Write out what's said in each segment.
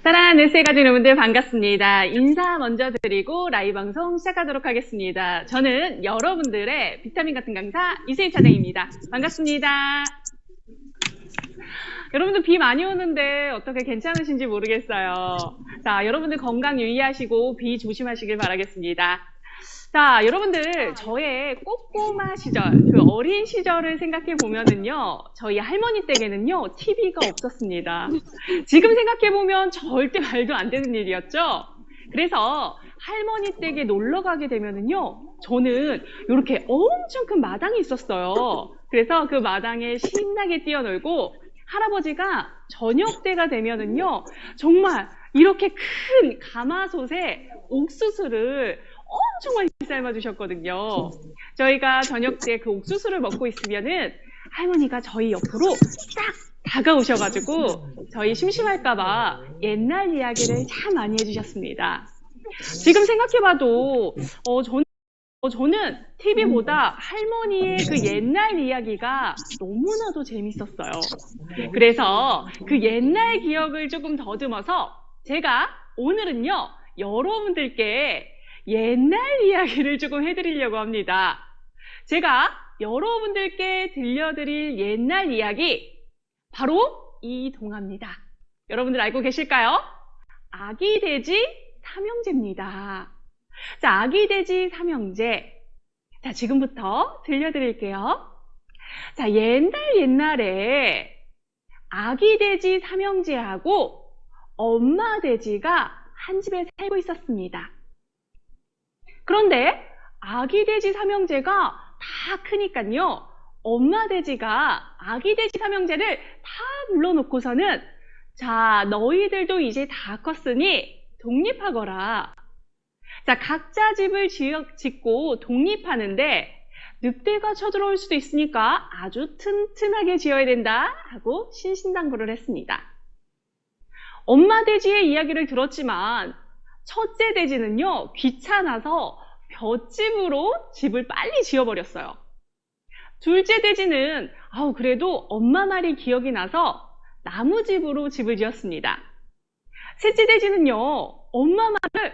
사랑하는 넷세가족 여러분들 반갑습니다. 인사 먼저 드리고 라이브 방송 시작하도록 하겠습니다. 저는 여러분들의 비타민 같은 강사 이세희 차장입니다. 반갑습니다. 여러분들 비 많이 오는데 어떻게 괜찮으신지 모르겠어요. 자, 여러분들 건강 유의하시고 비 조심하시길 바라겠습니다. 자, 여러분들 저의 꼬꼬마 시절, 그 어린 시절을 생각해 보면은요, 저희 할머니 댁에는요, TV가 없었습니다. 지금 생각해 보면 절대 말도 안 되는 일이었죠. 그래서 할머니 댁에 놀러 가게 되면은요, 저는 이렇게 엄청 큰 마당이 있었어요. 그래서 그 마당에 신나게 뛰어놀고 할아버지가 저녁 때가 되면은요, 정말 이렇게 큰 가마솥에 옥수수를 엄청 많이 삶아 주셨거든요. 저희가 저녁 때 그 옥수수를 먹고 있으면은 할머니가 저희 옆으로 딱 다가오셔가지고 저희 심심할까봐 옛날 이야기를 참 많이 해주셨습니다. 지금 생각해봐도 저는 TV보다 할머니의 그 옛날 이야기가 너무나도 재밌었어요. 그래서 그 옛날 기억을 조금 더듬어서 제가 오늘은요, 여러분들께 옛날 이야기를 조금 해드리려고 합니다. 제가 여러분들께 들려드릴 옛날 이야기, 바로 이 동화입니다. 여러분들 알고 계실까요? 아기 돼지 삼형제입니다. 자, 아기 돼지 삼형제. 자, 지금부터 들려드릴게요. 자, 옛날에 아기 돼지 삼형제하고 엄마 돼지가 한 집에 살고 있었습니다. 그런데 아기 돼지 삼형제가 다 크니까요, 엄마 돼지가 아기 돼지 삼형제를 다 불러놓고서는, 자, 너희들도 이제 다 컸으니 독립하거라. 자, 각자 집을 짓고 독립하는데 늑대가 쳐들어올 수도 있으니까 아주 튼튼하게 지어야 된다 하고 신신당부를 했습니다. 엄마 돼지의 이야기를 들었지만 첫째 돼지는요, 귀찮아서 볏집으로 집을 빨리 지어버렸어요. 둘째 돼지는 그래도 엄마 말이 기억이 나서 나무집으로 집을 지었습니다. 셋째 돼지는요, 엄마 말을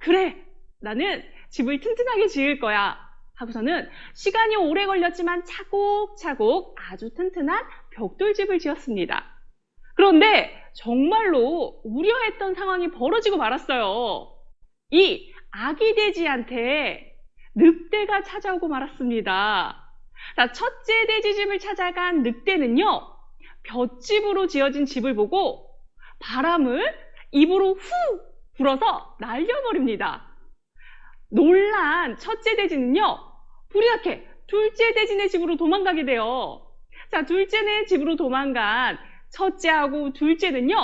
그래, 나는 집을 튼튼하게 지을 거야 하고서는 시간이 오래 걸렸지만 차곡차곡 아주 튼튼한 벽돌집을 지었습니다. 그런데 정말로 우려했던 상황이 벌어지고 말았어요. 이 아기 돼지한테 늑대가 찾아오고 말았습니다. 자, 첫째 돼지 집을 찾아간 늑대는요, 볏집으로 지어진 집을 보고 바람을 입으로 후 불어서 날려버립니다. 놀란 첫째 돼지는요, 불이 나게 둘째 돼지네 집으로 도망가게 돼요. 자, 둘째네 집으로 도망간 첫째하고 둘째는요,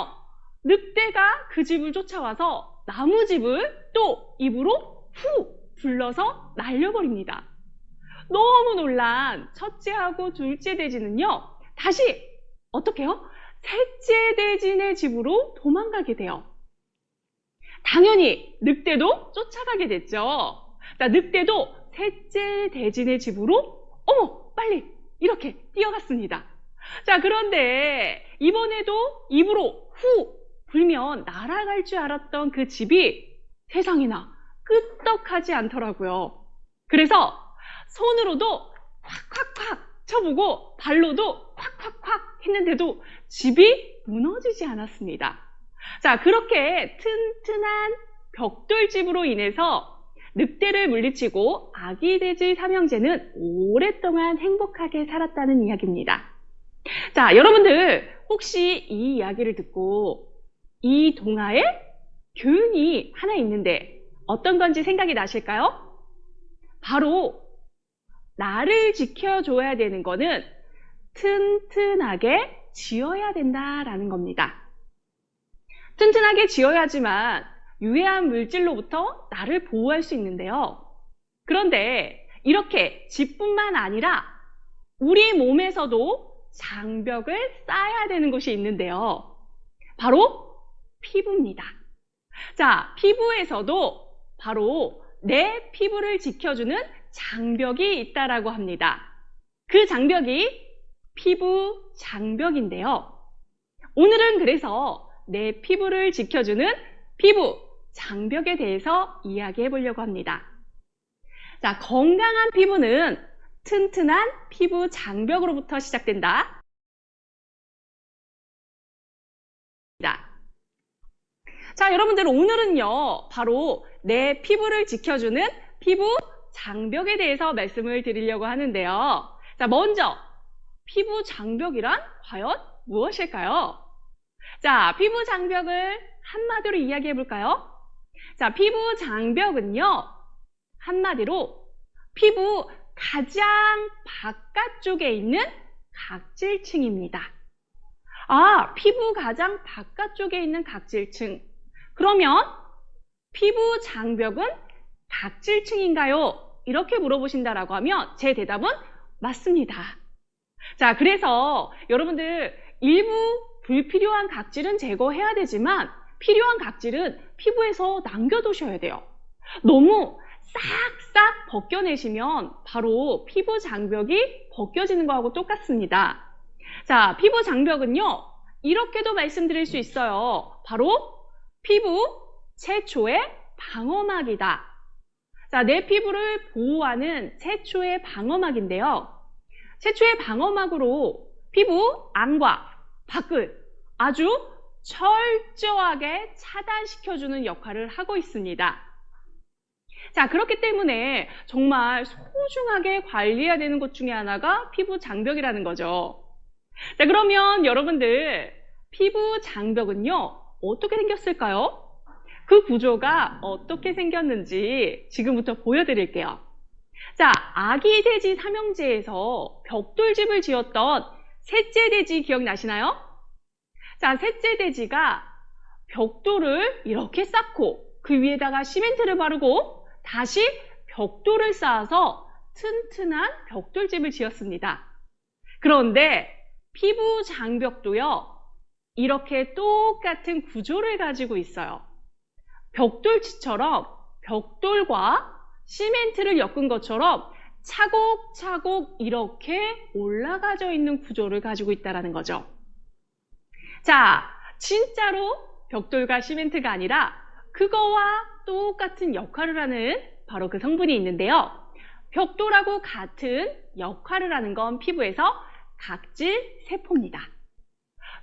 늑대가 그 집을 쫓아와서 나무집을 또 입으로 후 불러서 날려버립니다. 너무 놀란 첫째하고 둘째 돼지는요, 다시 어떻게 해요? 셋째 돼지네 집으로 도망가게 돼요. 당연히 늑대도 쫓아가게 됐죠. 자, 늑대도 셋째 돼지네 집으로 빨리 이렇게 뛰어갔습니다. 자, 그런데 이번에도 입으로 후 불면 날아갈 줄 알았던 그 집이 세상에나 끄떡하지 않더라고요. 그래서 손으로도 콱콱콱 쳐보고 발로도 콱콱콱 했는데도 집이 무너지지 않았습니다. 자, 그렇게 튼튼한 벽돌집으로 인해서 늑대를 물리치고 아기 돼지 삼형제는 오랫동안 행복하게 살았다는 이야기입니다. 자, 여러분들 혹시 이 이야기를 듣고 이 동화에 교훈이 하나 있는데 어떤 건지 생각이 나실까요? 바로 나를 지켜줘야 되는 거는 튼튼하게 지어야 된다라는 겁니다. 튼튼하게 지어야지만 유해한 물질로부터 나를 보호할 수 있는데요. 그런데 이렇게 집뿐만 아니라 우리 몸에서도 장벽을 쌓아야 되는 곳이 있는데요. 바로 피부입니다. 자, 피부에서도 바로 내 피부를 지켜주는 장벽이 있다라고 합니다. 그 장벽이 피부 장벽인데요. 오늘은 그래서 내 피부를 지켜주는 피부 장벽에 대해서 이야기해 보려고 합니다. 자, 건강한 피부는 튼튼한 피부 장벽으로부터 시작된다. 자, 여러분들 오늘은요, 바로 내 피부를 지켜주는 피부 장벽에 대해서 말씀을 드리려고 하는데요. 자, 먼저 피부 장벽이란 과연 무엇일까요? 자, 피부 장벽을 한마디로 이야기해 볼까요? 자, 피부 장벽은요, 한마디로 피부 가장 바깥쪽에 있는 각질층입니다. 아, 피부 가장 바깥쪽에 있는 각질층. 그러면 피부 장벽은 각질층인가요? 이렇게 물어보신다라고 하면 제 대답은 맞습니다. 자, 그래서 여러분들 일부 불필요한 각질은 제거해야 되지만 필요한 각질은 피부에서 남겨두셔야 돼요. 너무 싹싹 벗겨내시면 바로 피부 장벽이 벗겨지는 거하고 똑같습니다. 자, 피부 장벽은요, 이렇게도 말씀드릴 수 있어요. 바로 피부 최초의 방어막이다. 자, 내 피부를 보호하는 최초의 방어막인데요. 최초의 방어막으로 피부 안과 밖을 아주 철저하게 차단시켜주는 역할을 하고 있습니다. 자, 그렇기 때문에 정말 소중하게 관리해야 되는 것 중에 하나가 피부 장벽이라는 거죠. 자, 그러면 여러분들 피부 장벽은요, 어떻게 생겼을까요? 그 구조가 어떻게 생겼는지 지금부터 보여드릴게요. 자, 아기 돼지 삼형제에서 벽돌집을 지었던 셋째 돼지 기억나시나요? 자, 셋째 돼지가 벽돌을 이렇게 쌓고 그 위에다가 시멘트를 바르고 다시 벽돌을 쌓아서 튼튼한 벽돌집을 지었습니다. 그런데 피부 장벽도요, 이렇게 똑같은 구조를 가지고 있어요. 벽돌집처럼 벽돌과 시멘트를 엮은 것처럼 차곡차곡 이렇게 올라가져 있는 구조를 가지고 있다는 거죠. 자, 진짜로 벽돌과 시멘트가 아니라 그거와 똑같은 역할을 하는 바로 그 성분이 있는데요. 벽돌하고 같은 역할을 하는 건 피부에서 각질세포입니다.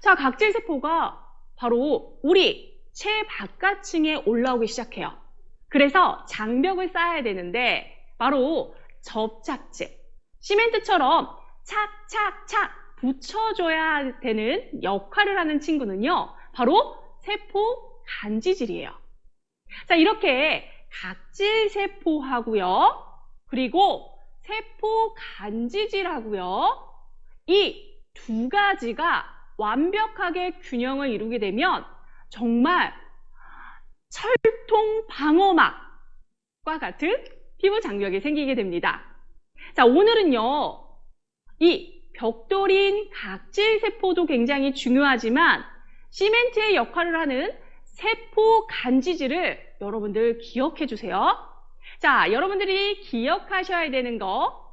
자, 각질세포가 바로 우리 최바깥층에 올라오기 시작해요. 그래서 장벽을 쌓아야 되는데 바로 접착제, 시멘트처럼 착착착 붙여줘야 되는 역할을 하는 친구는요, 바로 세포 간지질이에요. 자, 이렇게 각질세포하고요, 그리고 세포 간지질하고요, 이 두 가지가 완벽하게 균형을 이루게 되면 정말 철통 방어막과 같은 피부 장벽이 생기게 됩니다. 자, 오늘은요, 이 벽돌인 각질세포도 굉장히 중요하지만 시멘트의 역할을 하는 세포 간지질을 여러분들 기억해 주세요. 자, 여러분들이 기억하셔야 되는 거,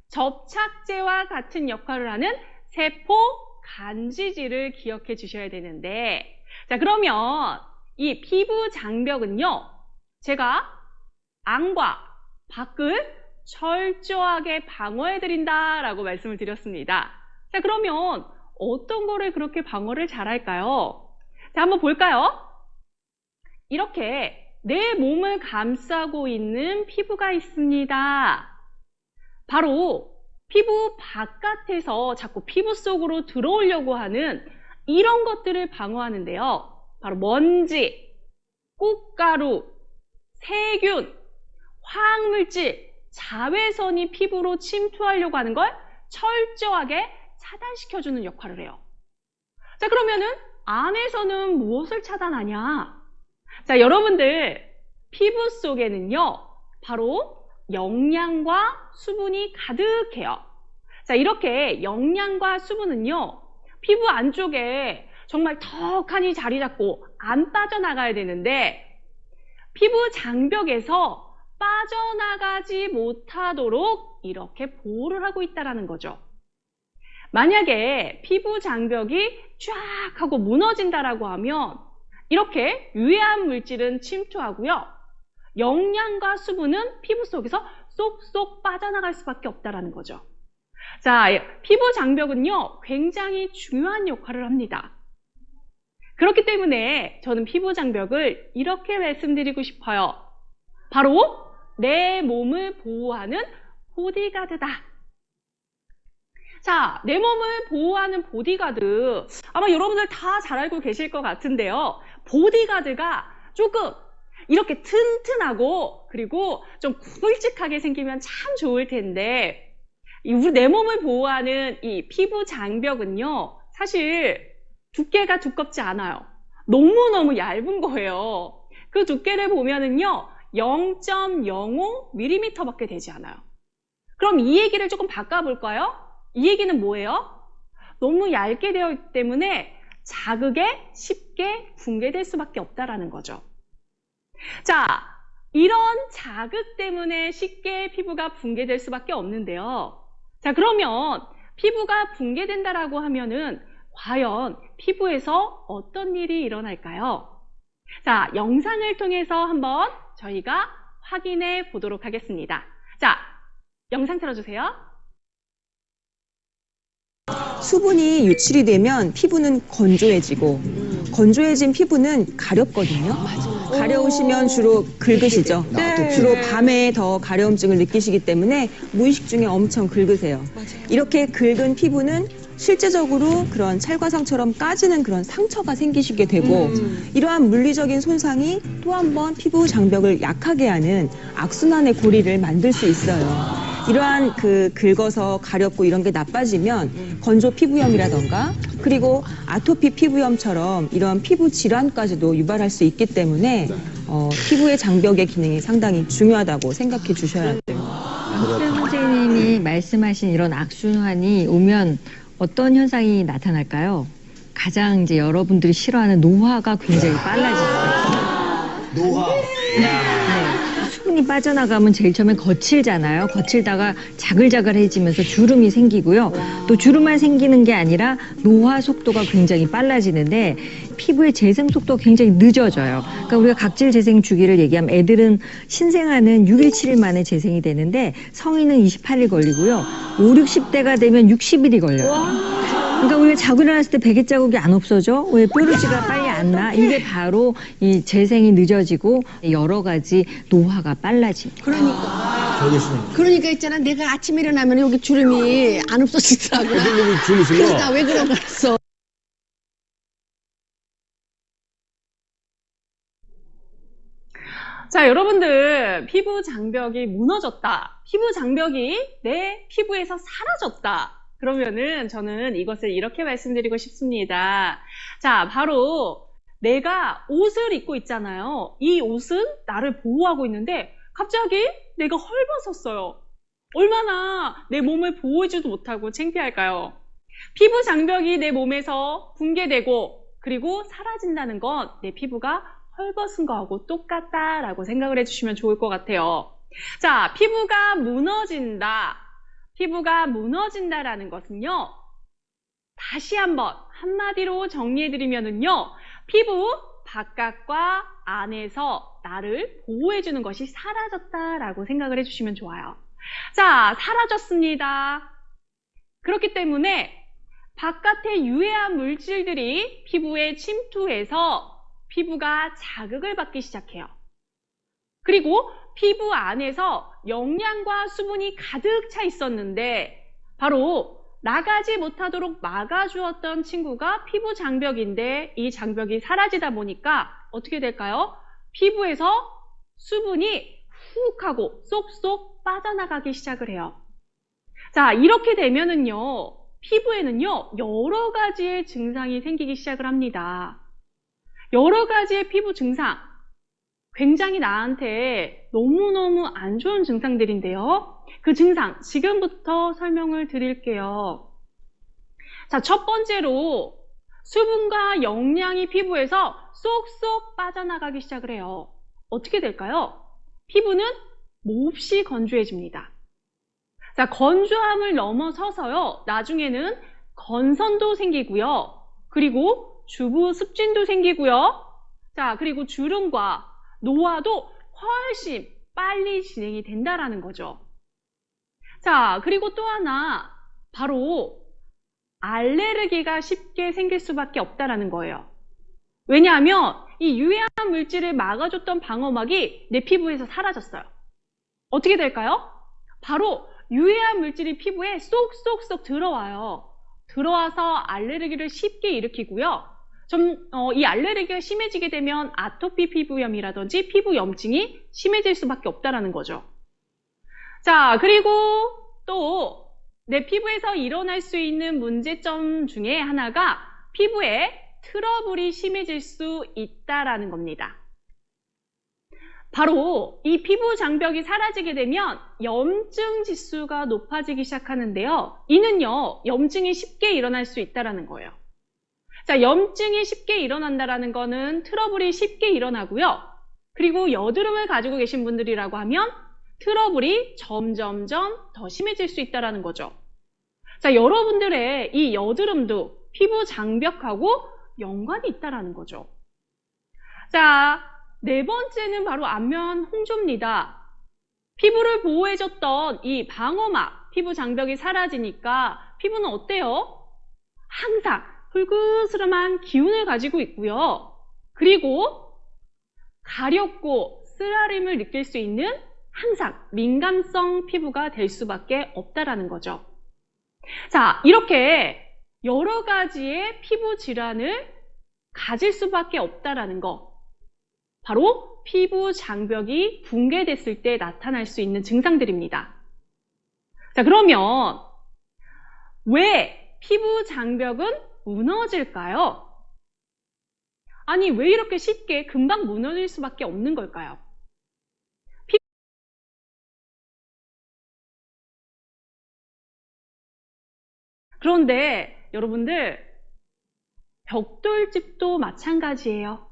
접착제와 같은 역할을 하는 세포 간지질을 기억해 주셔야 되는데, 자, 그러면 이 피부 장벽은요, 제가 안과 밖을 철저하게 방어해 드린다라고 말씀을 드렸습니다. 자, 그러면 어떤 거를 그렇게 방어를 잘할까요? 자, 한번 볼까요? 이렇게 내 몸을 감싸고 있는 피부가 있습니다. 바로 피부 바깥에서 자꾸 피부 속으로 들어오려고 하는 이런 것들을 방어하는데요. 바로 먼지, 꽃가루, 세균, 화학물질, 자외선이 피부로 침투하려고 하는 걸 철저하게 차단시켜주는 역할을 해요. 자, 그러면은 안에서는 무엇을 차단하냐? 자, 여러분들 피부 속에는요, 바로 영양과 수분이 가득해요. 자, 이렇게 영양과 수분은요, 피부 안쪽에 정말 턱하니 자리 잡고 안 빠져나가야 되는데 피부 장벽에서 빠져나가지 못하도록 이렇게 보호를 하고 있다는 거죠. 만약에 피부 장벽이 쫙 하고 무너진다라고 하면 이렇게 유해한 물질은 침투하고요. 영양과 수분은 피부 속에서 쏙쏙 빠져나갈 수밖에 없다라는 거죠. 자, 피부 장벽은요, 굉장히 중요한 역할을 합니다. 그렇기 때문에 저는 피부 장벽을 이렇게 말씀드리고 싶어요. 바로 내 몸을 보호하는 보디가드다. 자, 내 몸을 보호하는 보디가드. 아마 여러분들 다 잘 알고 계실 것 같은데요. 보디가드가 조금 이렇게 튼튼하고 그리고 좀 굵직하게 생기면 참 좋을 텐데 우리 내 몸을 보호하는 이 피부 장벽은요. 사실 두께가 두껍지 않아요. 너무너무 얇은 거예요. 그 두께를 보면은요. 0.05mm 밖에 되지 않아요. 그럼 이 얘기를 조금 바꿔볼까요? 이 얘기는 뭐예요? 너무 얇게 되어 있기 때문에 자극에 쉽게 붕괴될 수밖에 없다라는 거죠. 자, 이런 자극 때문에 쉽게 피부가 붕괴될 수밖에 없는데요. 자, 그러면 피부가 붕괴된다라고 하면은 과연 피부에서 어떤 일이 일어날까요? 자, 영상을 통해서 한번 저희가 확인해 보도록 하겠습니다. 자, 영상 틀어주세요. 수분이 유출이 되면 피부는 건조해지고 건조해진 피부는 가렵거든요. 가려우시면 주로 긁으시죠. 네. 주로 밤에 더 가려움증을 느끼시기 때문에 무의식 중에 엄청 긁으세요. 이렇게 긁은 피부는 실제적으로 그런 찰과상처럼 까지는 그런 상처가 생기시게 되고 이러한 물리적인 손상이 또 한 번 피부 장벽을 약하게 하는 악순환의 고리를 만들 수 있어요. 이러한 긁어서 가렵고 이런 게 나빠지면 건조 피부염이라던가 그리고 아토피 피부염처럼 이런 피부 질환까지도 유발할 수 있기 때문에 피부의 장벽의 기능이 상당히 중요하다고 생각해 주셔야 돼요. 박수영 선생님이 말씀하신 이런 악순환이 오면 어떤 현상이 나타날까요? 가장 이제 여러분들이 싫어하는 노화가 굉장히 빨라지죠. 노화. 수분이 빠져나가면 제일 처음에 거칠잖아요. 거칠다가 자글자글해지면서 주름이 생기고요. 또 주름만 생기는 게 아니라 노화 속도가 굉장히 빨라지는데 피부의 재생 속도가 굉장히 늦어져요. 그러니까 우리가 각질 재생 주기를 얘기하면 애들은 신생아는 6일, 7일 만에 재생이 되는데 성인은 28일 걸리고요. 5, 60대가 되면 60일이 걸려요. 그러니까 우리가 자고 일어났을 때 베개 자국이 안 없어져? 왜 뾰루지가 빨리 안 나? 이게 바로 이 재생이 늦어지고 여러 가지 노화가 빨라집니다. 그러니까 있잖아. 내가 아침에 일어나면 여기 주름이 안 없어지더라고. 그래서 나 왜 그런 거였어. 자, 여러분들 피부 장벽이 무너졌다. 피부 장벽이 내 피부에서 사라졌다. 그러면은 저는 이것을 이렇게 말씀드리고 싶습니다. 자, 바로 내가 옷을 입고 있잖아요. 이 옷은 나를 보호하고 있는데 갑자기 내가 헐벗었어요. 얼마나 내 몸을 보호해주지도 못하고 창피할까요? 피부 장벽이 내 몸에서 붕괴되고 그리고 사라진다는 건 내 피부가 헐벗은 거하고 똑같다라고 생각을 해주시면 좋을 것 같아요. 자, 피부가 무너진다라는 것은요. 다시 한번 한마디로 정리해드리면은요. 피부 바깥과 안에서 나를 보호해주는 것이 사라졌다라고 생각을 해주시면 좋아요. 자, 사라졌습니다. 그렇기 때문에 바깥의 유해한 물질들이 피부에 침투해서 피부가 자극을 받기 시작해요. 그리고 피부 안에서 영양과 수분이 가득 차 있었는데 바로 나가지 못하도록 막아주었던 친구가 피부 장벽인데 이 장벽이 사라지다 보니까 어떻게 될까요? 피부에서 수분이 훅 하고 쏙쏙 빠져나가기 시작을 해요. 자, 이렇게 되면은요, 피부에는요, 여러 가지의 증상이 생기기 시작을 합니다. 여러 가지의 피부 증상, 굉장히 나한테 너무너무 안 좋은 증상들인데요. 그 증상 지금부터 설명을 드릴게요. 자, 첫 번째로 수분과 영양이 피부에서 쏙쏙 빠져나가기 시작을 해요. 어떻게 될까요? 피부는 몹시 건조해집니다. 자, 건조함을 넘어서서요. 나중에는 건선도 생기고요. 그리고 주부 습진도 생기고요. 자, 그리고 주름과 노화도 훨씬 빨리 진행이 된다라는 거죠. 자, 그리고 또 하나, 바로 알레르기가 쉽게 생길 수밖에 없다라는 거예요. 왜냐하면 이 유해한 물질을 막아줬던 방어막이 내 피부에서 사라졌어요. 어떻게 될까요? 바로 유해한 물질이 피부에 쏙쏙쏙 들어와요. 들어와서 알레르기를 쉽게 일으키고요. 이 알레르기가 심해지게 되면 아토피 피부염이라든지 피부 염증이 심해질 수밖에 없다라는 거죠. 자, 그리고 또 내 피부에서 일어날 수 있는 문제점 중에 하나가 피부에 트러블이 심해질 수 있다라는 겁니다. 바로 이 피부 장벽이 사라지게 되면 염증 지수가 높아지기 시작하는데요. 이는요, 염증이 쉽게 일어날 수 있다라는 거예요. 자, 염증이 쉽게 일어난다라는 거는 트러블이 쉽게 일어나고요. 그리고 여드름을 가지고 계신 분들이라고 하면 트러블이 점점점 더 심해질 수 있다라는 거죠. 자, 여러분들의 이 여드름도 피부 장벽하고 연관이 있다라는 거죠. 자, 네 번째는 바로 안면 홍조입니다. 피부를 보호해줬던 이 방어막, 피부 장벽이 사라지니까 피부는 어때요? 항상 붉으스름한 기운을 가지고 있고요. 그리고 가렵고 쓰라림을 느낄 수 있는 항상 민감성 피부가 될 수밖에 없다라는 거죠. 자, 이렇게 여러 가지의 피부 질환을 가질 수밖에 없다라는 거. 바로 피부 장벽이 붕괴됐을 때 나타날 수 있는 증상들입니다. 자, 그러면 왜 피부 장벽은 무너질까요? 아니, 왜 이렇게 쉽게 금방 무너질 수밖에 없는 걸까요? 그런데 여러분들, 벽돌집도 마찬가지예요.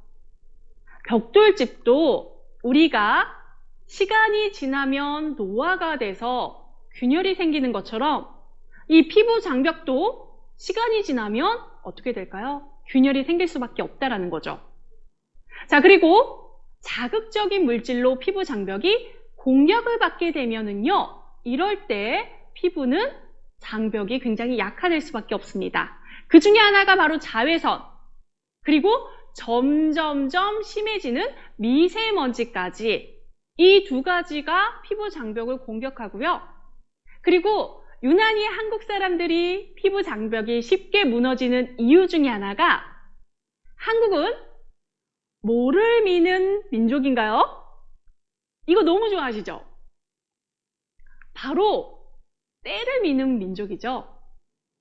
벽돌집도 우리가 시간이 지나면 노화가 돼서 균열이 생기는 것처럼 이 피부 장벽도 시간이 지나면 어떻게 될까요? 균열이 생길 수밖에 없다라는 거죠. 자, 그리고 자극적인 물질로 피부 장벽이 공격을 받게 되면은요, 이럴 때 피부는 장벽이 굉장히 약화될 수밖에 없습니다. 그 중에 하나가 바로 자외선, 그리고 점점점 심해지는 미세먼지까지, 이 두 가지가 피부 장벽을 공격하고요. 그리고 유난히 한국 사람들이 피부 장벽이 쉽게 무너지는 이유 중에 하나가, 한국은 뭐를 미는 민족인가요? 이거 너무 좋아하시죠? 바로 때를 미는 민족이죠.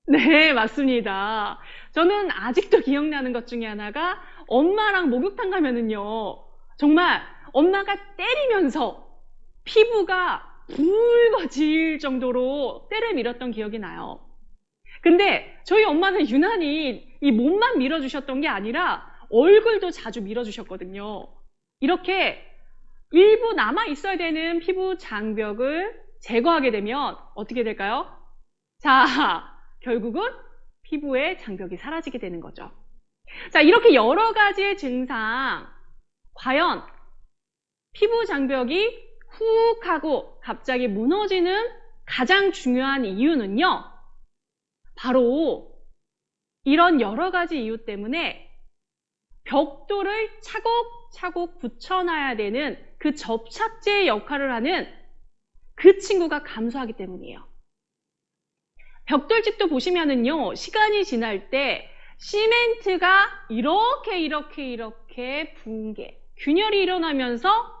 네, 맞습니다. 저는 아직도 기억나는 것 중에 하나가, 엄마랑 목욕탕 가면은요, 정말 엄마가 때리면서 피부가 붉어질 정도로 때를 밀었던 기억이 나요. 근데 저희 엄마는 유난히 이 몸만 밀어주셨던 게 아니라 얼굴도 자주 밀어주셨거든요. 이렇게 일부 남아 있어야 되는 피부 장벽을 제거하게 되면 어떻게 될까요? 자, 결국은 피부의 장벽이 사라지게 되는 거죠. 자, 이렇게 여러 가지의 증상, 과연 피부 장벽이 훅 하고 갑자기 무너지는 가장 중요한 이유는요, 바로 이런 여러 가지 이유 때문에 벽돌을 차곡차곡 붙여놔야 되는 그 접착제의 역할을 하는 그 친구가 감소하기 때문이에요. 벽돌집도 보시면은요, 시간이 지날 때 시멘트가 이렇게 붕괴, 균열이 일어나면서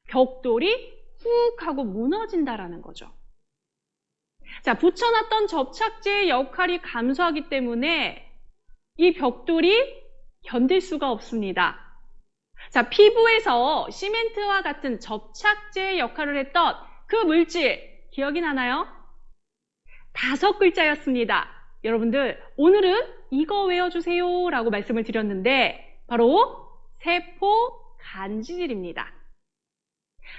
벽돌이 훅 하고 무너진다라는 거죠. 자, 붙여놨던 접착제의 역할이 감소하기 때문에 이 벽돌이 견딜 수가 없습니다. 자, 피부에서 시멘트와 같은 접착제의 역할을 했던 그 물질, 기억이 나나요? 5글자였습니다. 여러분들, 오늘은 이거 외워주세요 라고 말씀을 드렸는데, 바로 세포 간질입니다.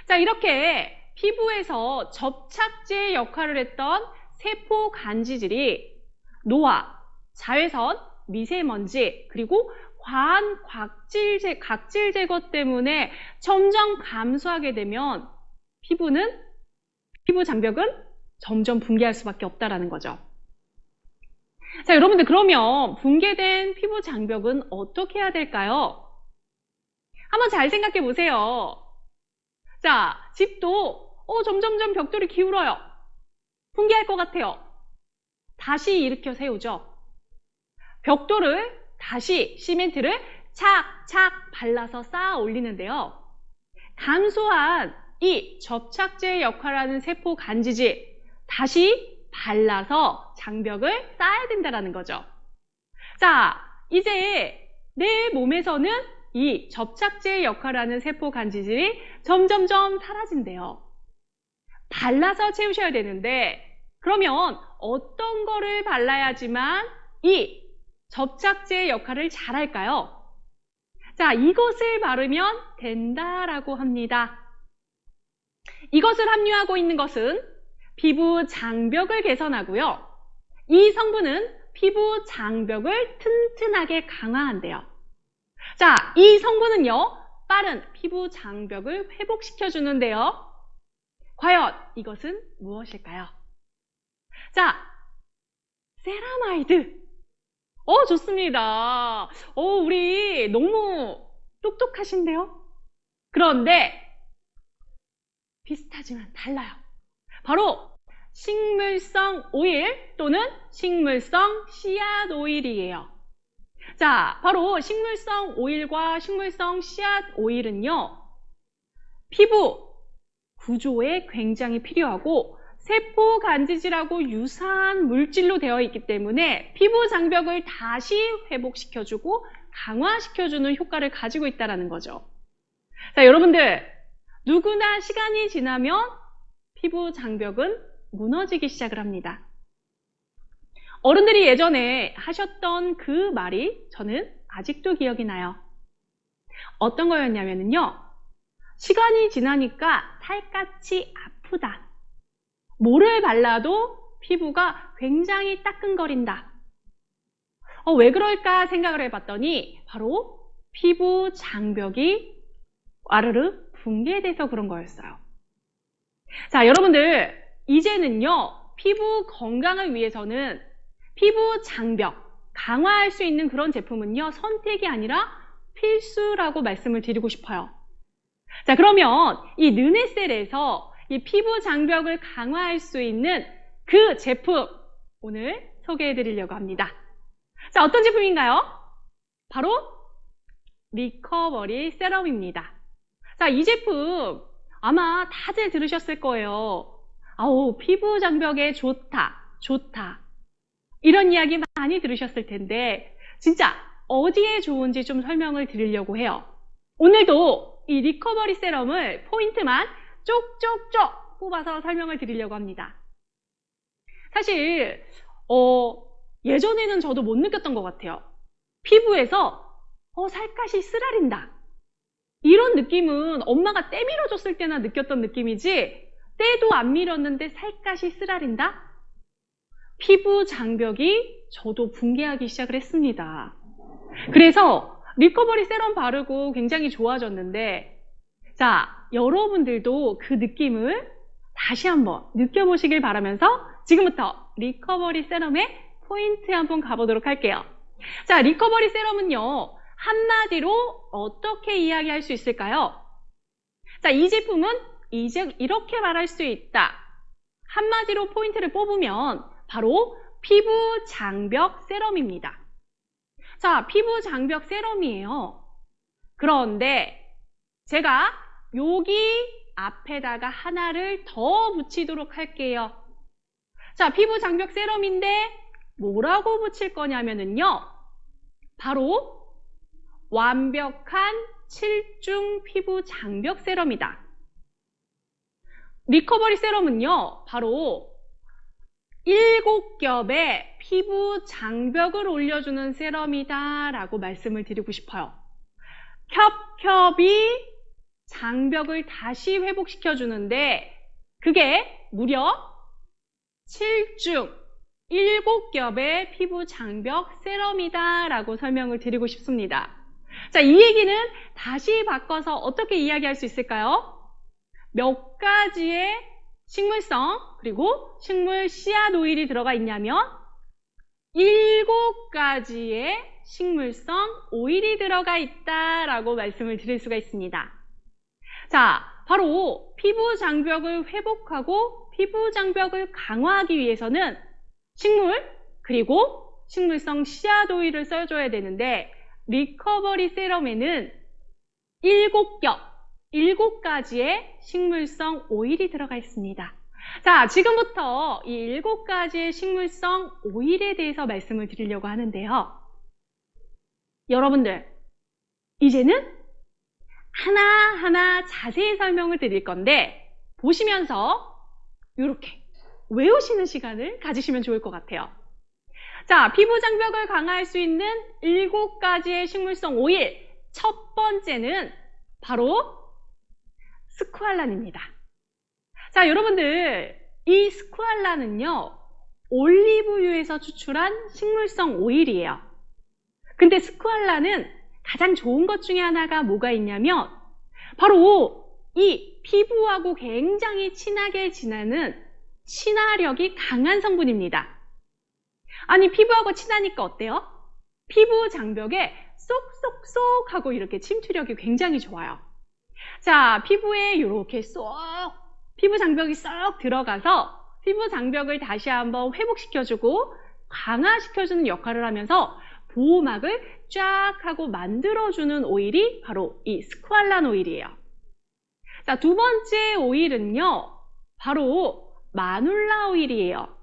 자, 이렇게 피부에서 접착제의 역할을 했던 세포 간질이 노화, 자외선, 미세먼지, 그리고 과한 각질 제거 때문에 점점 감소하게 되면 피부 장벽은 점점 붕괴할 수밖에 없다라는 거죠. 자, 여러분들 그러면 붕괴된 피부 장벽은 어떻게 해야 될까요? 한번 잘 생각해 보세요. 자, 집도 점점점 벽돌이 기울어요. 붕괴할 것 같아요. 다시 일으켜 세우죠. 벽돌을 다시 시멘트를 착착 발라서 쌓아 올리는데요. 감소한 이 접착제의 역할을 하는 세포 간지질 다시 발라서 장벽을 쌓아야 된다는 거죠. 자, 이제 내 몸에서는 이 접착제의 역할을 하는 세포 간지질이 점점점 사라진대요. 발라서 채우셔야 되는데 그러면 어떤 거를 발라야지만 이 접착제의 역할을 잘 할까요? 자, 이것을 바르면 된다라고 합니다. 이것을 함유하고 있는 것은 피부 장벽을 개선하고요. 이 성분은 피부 장벽을 튼튼하게 강화한대요. 자, 이 성분은요, 빠른 피부 장벽을 회복시켜주는데요. 과연 이것은 무엇일까요? 자, 세라마이드. 좋습니다. 우리 너무 똑똑하신데요? 그런데 비슷하지만 달라요. 바로 식물성 오일 또는 식물성 씨앗 오일이에요. 자, 바로 식물성 오일과 식물성 씨앗 오일은요, 피부 구조에 굉장히 필요하고 세포 간지질하고 유사한 물질로 되어 있기 때문에 피부 장벽을 다시 회복시켜주고 강화시켜주는 효과를 가지고 있다는 거죠. 자, 여러분들 누구나 시간이 지나면 피부 장벽은 무너지기 시작을 합니다. 어른들이 예전에 하셨던 그 말이 저는 아직도 기억이 나요. 어떤 거였냐면요. 시간이 지나니까 살갗이 아프다. 뭐를 발라도 피부가 굉장히 따끔거린다. 왜 그럴까 생각을 해봤더니 바로 피부 장벽이 와르르 붕괴돼서 그런 거였어요. 자, 여러분들 이제는요, 피부 건강을 위해서는 피부 장벽 강화할 수 있는 그런 제품은요, 선택이 아니라 필수라고 말씀을 드리고 싶어요. 자, 그러면 이 르네셀에서 이 피부 장벽을 강화할 수 있는 그 제품 오늘 소개해 드리려고 합니다. 자, 어떤 제품인가요? 바로 리커버리 세럼입니다. 자, 이 제품 아마 다들 들으셨을 거예요. 피부 장벽에 좋다. 이런 이야기 많이 들으셨을 텐데 진짜 어디에 좋은지 좀 설명을 드리려고 해요. 오늘도 이 리커버리 세럼을 포인트만 쪽쪽쪽 뽑아서 설명을 드리려고 합니다. 사실 예전에는 저도 못 느꼈던 것 같아요. 피부에서 살갗이 쓰라린다. 이런 느낌은 엄마가 때 밀어줬을 때나 느꼈던 느낌이지 때도 안 밀었는데 살갗이 쓰라린다? 피부 장벽이 저도 붕괴하기 시작을 했습니다. 그래서 리커버리 세럼 바르고 굉장히 좋아졌는데 자, 여러분들도 그 느낌을 다시 한번 느껴보시길 바라면서 지금부터 리커버리 세럼의 포인트 한번 가보도록 할게요. 자, 리커버리 세럼은요, 한마디로 어떻게 이야기할 수 있을까요? 자, 이 제품은 이제 이렇게 말할 수 있다. 한마디로 포인트를 뽑으면 바로 피부 장벽 세럼입니다. 자, 피부 장벽 세럼이에요. 그런데 제가 여기 앞에다가 하나를 더 붙이도록 할게요. 자, 피부 장벽 세럼인데 뭐라고 붙일 거냐면요. 바로 완벽한 7중 피부 장벽 세럼이다. 리커버리 세럼은요, 바로 7겹의 피부 장벽을 올려주는 세럼이다 라고 말씀을 드리고 싶어요. 겹겹이 장벽을 다시 회복시켜주는데 그게 무려 7중 7겹의 피부 장벽 세럼이다라고 설명을 드리고 싶습니다. 자, 이 얘기는 다시 바꿔서 어떻게 이야기할 수 있을까요? 몇 가지의 식물성 그리고 식물 씨앗 오일이 들어가 있냐면 7가지의 식물성 오일이 들어가 있다라고 말씀을 드릴 수가 있습니다. 자, 바로 피부 장벽을 회복하고 피부 장벽을 강화하기 위해서는 식물 그리고 식물성 씨앗 오일을 써줘야 되는데 리커버리 세럼에는 7가지의 식물성 오일이 들어가 있습니다. 자, 지금부터 이 7가지의 식물성 오일에 대해서 말씀을 드리려고 하는데요. 여러분들, 이제는 하나하나 자세히 설명을 드릴 건데 보시면서 이렇게 외우시는 시간을 가지시면 좋을 것 같아요. 자, 피부 장벽을 강화할 수 있는 7가지의 식물성 오일. 첫 번째는 바로 스쿠알란입니다. 자, 여러분들, 이 스쿠알란은요, 올리브유에서 추출한 식물성 오일이에요. 근데 스쿠알란은 가장 좋은 것 중에 하나가 뭐가 있냐면 바로 이 피부하고 굉장히 친하게 지나는 친화력이 강한 성분입니다. 아니, 피부하고 친하니까 어때요? 피부 장벽에 쏙쏙쏙 하고 이렇게 침투력이 굉장히 좋아요. 자, 피부에 이렇게 피부 장벽이 쏙 들어가서 피부 장벽을 다시 한번 회복시켜주고 강화시켜주는 역할을 하면서 보호막을 쫙 하고 만들어주는 오일이 바로 이 스쿠알란 오일이에요. 자, 두 번째 오일은요, 바로 마눌라 오일이에요.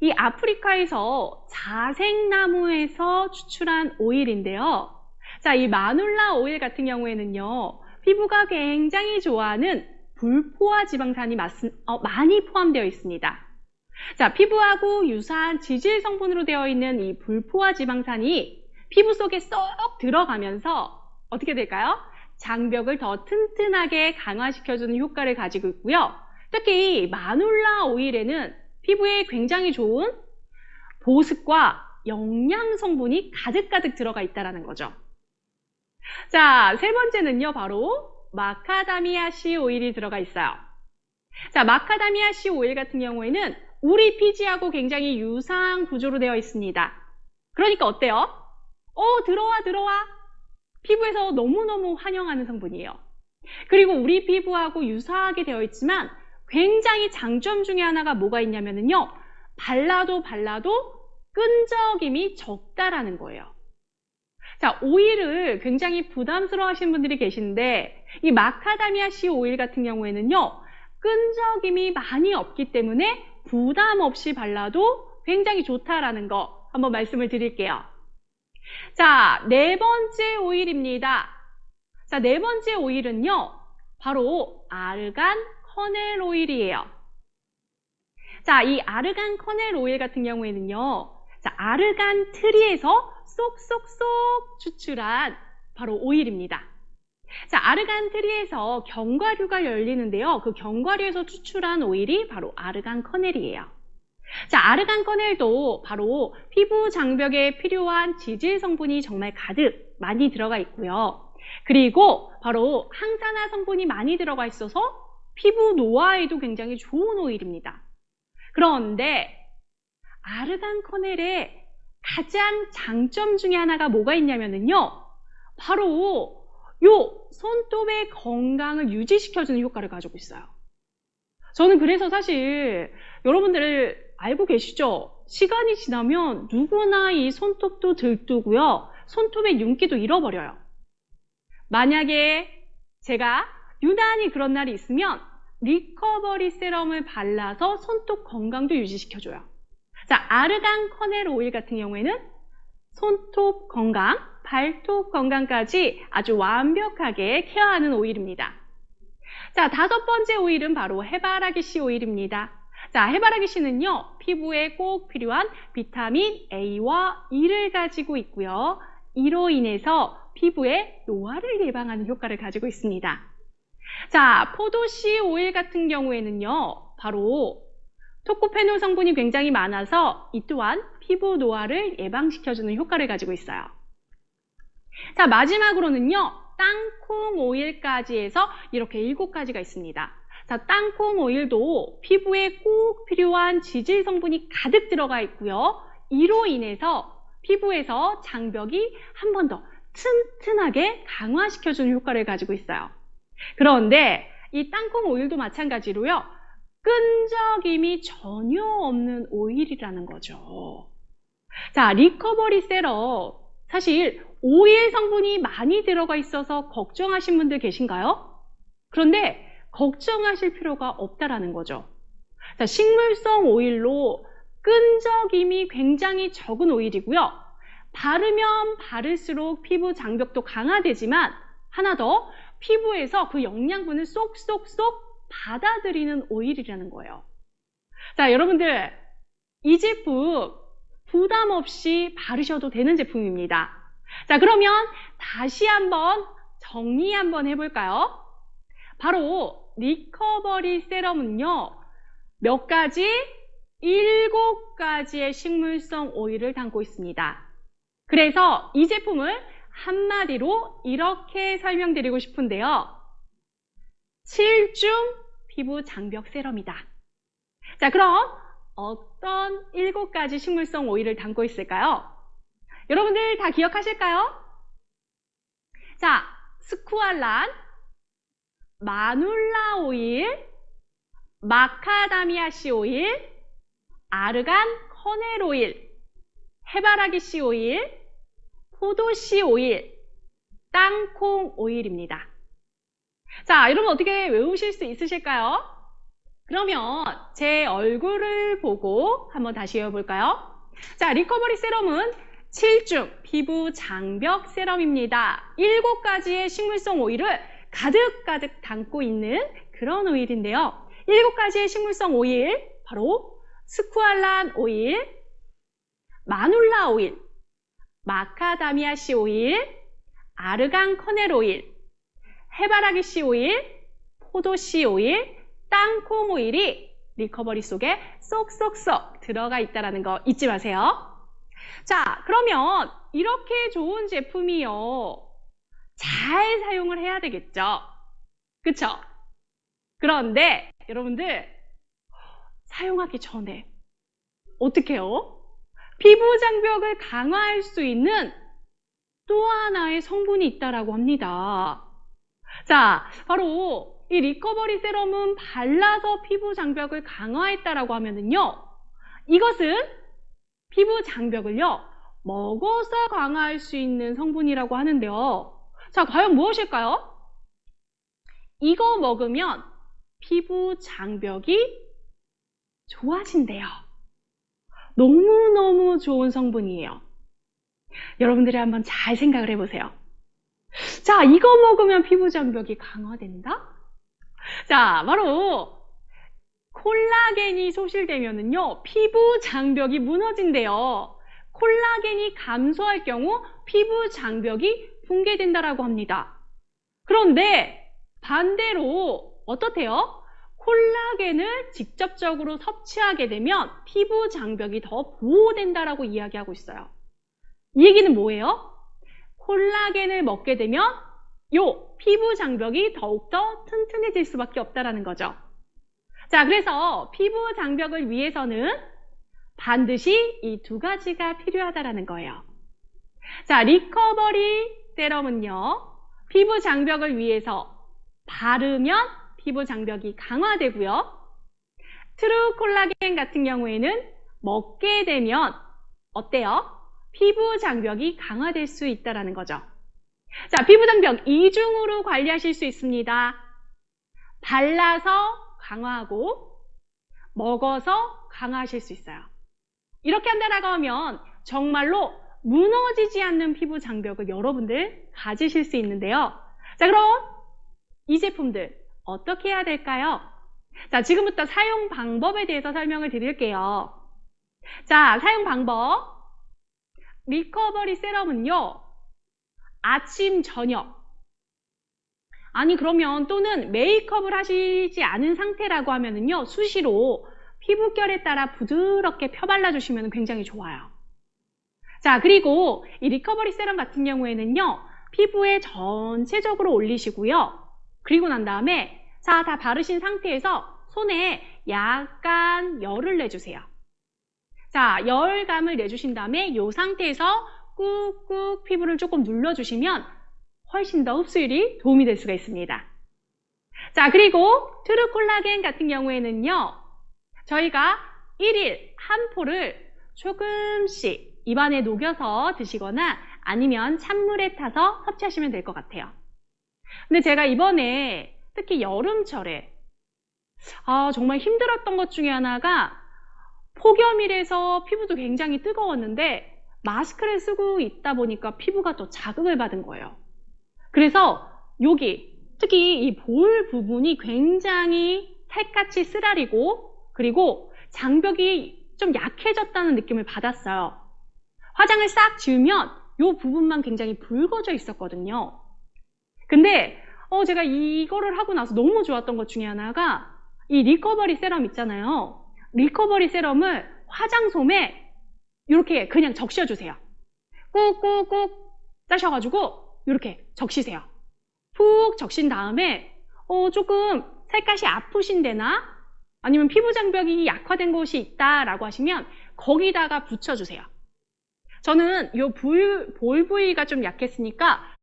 이 아프리카에서 자생나무에서 추출한 오일인데요. 자, 이 마눌라 오일 같은 경우에는요, 피부가 굉장히 좋아하는 불포화 지방산이 많이 포함되어 있습니다. 자, 피부하고 유사한 지질 성분으로 되어 있는 이 불포화 지방산이 피부 속에 쏙 들어가면서 어떻게 될까요? 장벽을 더 튼튼하게 강화시켜주는 효과를 가지고 있고요. 특히 마눌라 오일에는 피부에 굉장히 좋은 보습과 영양 성분이 가득가득 들어가 있다는 거죠. 자, 세 번째는요, 바로 마카다미아씨 오일이 들어가 있어요. 자, 마카다미아씨 오일 같은 경우에는 우리 피지하고 굉장히 유사한 구조로 되어 있습니다. 그러니까 어때요? 들어와. 피부에서 너무너무 환영하는 성분이에요. 그리고 우리 피부하고 유사하게 되어 있지만 굉장히 장점 중에 하나가 뭐가 있냐면요. 발라도 끈적임이 적다라는 거예요. 자, 오일을 굉장히 부담스러워 하시는 분들이 계신데 이 마카다미아씨 오일 같은 경우에는요. 끈적임이 많이 없기 때문에 부담 없이 발라도 굉장히 좋다라는 거 한번 말씀을 드릴게요. 자, 네 번째 오일입니다. 자, 네 번째 오일은요. 바로 아르간 커넬 오일이에요. 자, 이 아르간 커넬 오일 같은 경우에는요. 자, 아르간 트리에서 쏙쏙쏙 추출한 바로 오일입니다. 자, 아르간 트리에서 견과류가 열리는데요. 그 견과류에서 추출한 오일이 바로 아르간 커넬이에요. 자, 아르간 커넬도 바로 피부 장벽에 필요한 지질 성분이 정말 가득 많이 들어가 있고요. 그리고 바로 항산화 성분이 많이 들어가 있어서 피부 노화에도 굉장히 좋은 오일입니다. 그런데 아르간 커넬의 가장 장점 중에 하나가 뭐가 있냐면요. 바로 요 손톱의 건강을 유지시켜주는 효과를 가지고 있어요. 저는 그래서 사실 여러분들 알고 계시죠? 시간이 지나면 누구나 이 손톱도 들뜨고요. 손톱의 윤기도 잃어버려요. 만약에 제가 유난히 그런 날이 있으면 리커버리 세럼을 발라서 손톱 건강도 유지시켜줘요. 자, 아르간 커넬 오일 같은 경우에는 손톱 건강, 발톱 건강까지 아주 완벽하게 케어하는 오일입니다. 자, 다섯 번째 오일은 바로 해바라기씨 오일입니다. 자, 해바라기씨는요, 피부에 꼭 필요한 비타민 A와 E를 가지고 있고요. 이로 인해서 피부의 노화를 예방하는 효과를 가지고 있습니다. 자, 포도씨 오일 같은 경우에는요, 바로 토코페놀 성분이 굉장히 많아서 이 또한 피부 노화를 예방시켜주는 효과를 가지고 있어요. 자, 마지막으로는요. 땅콩 오일까지 해서 이렇게 7가지가 있습니다. 자, 땅콩 오일도 피부에 꼭 필요한 지질 성분이 가득 들어가 있고요. 이로 인해서 피부에서 장벽이 한 번 더 튼튼하게 강화시켜주는 효과를 가지고 있어요. 그런데 이 땅콩 오일도 마찬가지로요. 끈적임이 전혀 없는 오일이라는 거죠. 자, 리커버리 세럼. 사실 오일 성분이 많이 들어가 있어서 걱정하신 분들 계신가요? 그런데 걱정하실 필요가 없다라는 거죠. 자, 식물성 오일로 끈적임이 굉장히 적은 오일이고요. 바르면 바를수록 피부 장벽도 강화되지만 하나 더 피부에서 그 영양분을 쏙쏙쏙 받아들이는 오일이라는 거예요. 자, 여러분들 이 제품 부담 없이 바르셔도 되는 제품입니다. 자, 그러면 다시 한번 정리 한번 해볼까요? 바로 리커버리 세럼은요. 몇 가지? 7가지의 식물성 오일을 담고 있습니다. 그래서 이 제품을 한마디로 이렇게 설명드리고 싶은데요. 7중 피부 장벽 세럼이다. 자, 그럼 어떤 7가지 식물성 오일을 담고 있을까요? 여러분들 다 기억하실까요? 자, 스쿠알란, 마눌라 오일, 마카다미아씨 오일, 아르간 커넬 오일, 해바라기씨 오일, 포도씨 오일, 땅콩 오일입니다. 자, 여러분 어떻게 외우실 수 있으실까요? 그러면 제 얼굴을 보고 한번 다시 외워볼까요? 자, 리커버리 세럼은 7중 피부 장벽 세럼입니다. 7가지의 식물성 오일을 가득가득 담고 있는 그런 오일인데요. 7가지의 식물성 오일, 바로 스쿠알란 오일, 마눌라 오일, 마카다미아씨 오일, 아르간 커넬 오일, 해바라기씨 오일, 포도씨 오일, 땅콩 오일이 리커버리 속에 쏙쏙쏙 들어가 있다는 거 잊지 마세요. 자, 그러면 이렇게 좋은 제품이요. 잘 사용을 해야 되겠죠? 그쵸? 그런데 여러분들 사용하기 전에 어떻게 해요? 피부 장벽을 강화할 수 있는 또 하나의 성분이 있다고 합니다. 자, 바로 이 리커버리 세럼은 발라서 피부 장벽을 강화했다라고 하면은요, 이것은 피부 장벽을요, 먹어서 강화할 수 있는 성분이라고 하는데요. 자, 과연 무엇일까요? 이거 먹으면 피부 장벽이 좋아진대요. 너무너무 좋은 성분이에요. 여러분들이 한번 잘 생각을 해보세요. 자, 이거 먹으면 피부 장벽이 강화된다? 자, 바로 콜라겐이 소실되면은요, 피부 장벽이 무너진대요. 콜라겐이 감소할 경우 피부 장벽이 붕괴된다라고 합니다. 그런데 반대로 어떻대요? 콜라겐을 직접적으로 섭취하게 되면 피부 장벽이 더 보호된다라고 이야기하고 있어요. 이 얘기는 뭐예요? 콜라겐을 먹게 되면 요 피부 장벽이 더욱더 튼튼해질 수밖에 없다라는 거죠. 자, 그래서 피부 장벽을 위해서는 반드시 이 2가지가 필요하다라는 거예요. 자, 리커버리 세럼은요, 피부 장벽을 위해서 바르면 피부 장벽이 강화되고요. 트루 콜라겐 같은 경우에는 먹게 되면 어때요? 피부 장벽이 강화될 수 있다는 거죠. 자, 피부 장벽 2중으로 관리하실 수 있습니다. 발라서 강화하고 먹어서 강화하실 수 있어요. 이렇게 한다라고 하면 정말로 무너지지 않는 피부 장벽을 여러분들 가지실 수 있는데요. 자, 그럼 이 제품들 어떻게 해야 될까요? 자, 지금부터 사용 방법에 대해서 설명을 드릴게요. 자, 사용 방법. 리커버리 세럼은요, 아침, 저녁. 아니, 그러면 또는 메이크업을 하시지 않은 상태라고 하면은요, 수시로 피부결에 따라 부드럽게 펴발라주시면 굉장히 좋아요. 자, 그리고 이 리커버리 세럼 같은 경우에는요, 피부에 전체적으로 올리시고요. 그리고 난 다음에 자, 다 바르신 상태에서 손에 약간 열을 내주세요. 자, 열감을 내주신 다음에 이 상태에서 꾹꾹 피부를 조금 눌러주시면 훨씬 더 흡수율이 도움이 될 수가 있습니다. 자, 그리고 트루 콜라겐 같은 경우에는요, 저희가 1일 한 포를 조금씩 입안에 녹여서 드시거나 아니면 찬물에 타서 섭취하시면 될 것 같아요. 근데 제가 이번에 특히 여름철에 정말 힘들었던 것 중에 하나가 폭염이라서 피부도 굉장히 뜨거웠는데 마스크를 쓰고 있다 보니까 피부가 또 자극을 받은 거예요. 그래서 여기 특히 이 볼 부분이 굉장히 살갗이 쓰라리고 그리고 장벽이 좀 약해졌다는 느낌을 받았어요. 화장을 싹 지우면 이 부분만 굉장히 붉어져 있었거든요. 근데 제가 이거를 하고 나서 너무 좋았던 것 중에 하나가 이 리커버리 세럼 있잖아요. 리커버리 세럼을 화장솜에 이렇게 그냥 적셔주세요. 꾹꾹꾹 짜셔가지고 이렇게 적시세요. 푹 적신 다음에 조금 살갗이 아프신 데나 아니면 피부 장벽이 약화된 곳이 있다라고 하시면 거기다가 붙여주세요. 저는 이 볼 부위가 좀 약했으니까